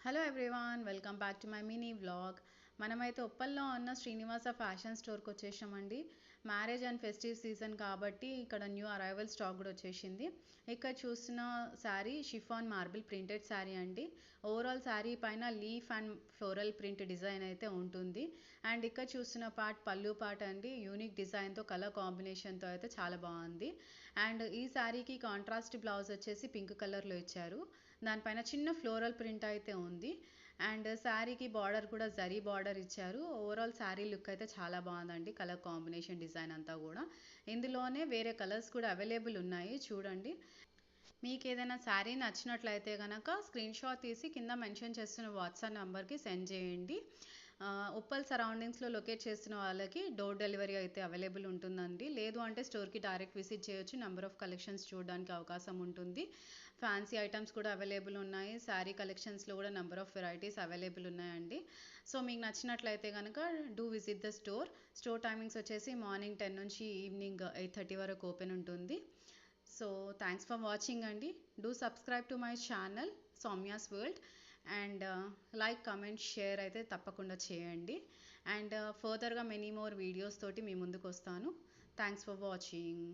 Hello everyone, welcome back to my mini vlog. మనమైతే ఉప్పల్లో ఉన్న Srinivasa fashion స్టోర్కి వచ్చేసామండి. మ్యారేజ్ అండ్ ఫెస్టివ్ సీజన్ కాబట్టి ఇక్కడ న్యూ అరైవల్ స్టాక్ కూడా వచ్చేసింది. ఇక్కడ చూసిన sari chiffon marble printed sari అండి. ఓవరాల్ శారీ పైన leaf and floral print design అయితే ఉంటుంది. అండ్ ఇక్కడ చూస్తున్న పార్ట్ పళ్ళు పార్ట్ అండి, యూనిక్ డిజైన్తో కలర్ కాంబినేషన్తో అయితే చాలా బాగుంది. అండ్ ఈ శారీకి కాంట్రాస్ట్ బ్లౌజ్ వచ్చేసి పింక్ కలర్లో ఇచ్చారు. దానిపైన చిన్న ఫ్లోరల్ ప్రింట్ అయితే ఉంది. అండ్ శారీకి బార్డర్ కూడా జరీ బార్డర్ ఇచ్చారు. ఓవరాల్ శారీ లుక్ అయితే చాలా బాగుందండి. కలర్ కాంబినేషన్ డిజైన్ అంతా కూడా. ఇందులోనే వేరే కలర్స్ కూడా అవైలబుల్ ఉన్నాయి, చూడండి. మీకు ఏదైనా శారీ నచ్చినట్లయితే కనుక స్క్రీన్ షాట్ తీసి కింద మెన్షన్ చేస్తున్న వాట్సాప్ నెంబర్కి సెండ్ చేయండి. ఉప్పల్ సరౌండింగ్స్లో లొకేట్ చేస్తున్న వాళ్ళకి డోర్ డెలివరీ అయితే అవైలబుల్ ఉంటుందండి. లేదు అంటే స్టోర్కి డైరెక్ట్ విజిట్ చేయొచ్చు. నెంబర్ ఆఫ్ కలెక్షన్స్ చూడడానికి అవకాశం ఉంటుంది. ఫ్యాన్సీ ఐటమ్స్ కూడా అవైలబుల్ ఉన్నాయి. శారీ కలెక్షన్స్లో కూడా నెంబర్ ఆఫ్ వెరైటీస్ అవైలబుల్ ఉన్నాయండి. సో మీకు నచ్చినట్లయితే కనుక do visit the store. Store timings వచ్చేసి మార్నింగ్ 10 నుంచి ఈవినింగ్ 8:30 వరకు ఓపెన్ ఉంటుంది. సో థ్యాంక్స్ ఫర్ వాచింగ్ అండి. Do subscribe to my channel Soumya's world. And like, comment, share అయితే తప్పకుండా చేయండి. అండ్ ఫర్దర్గా మెనీ మోర్ వీడియోస్ తోటి మీ ముందుకు వస్తాను. Thanks for watching.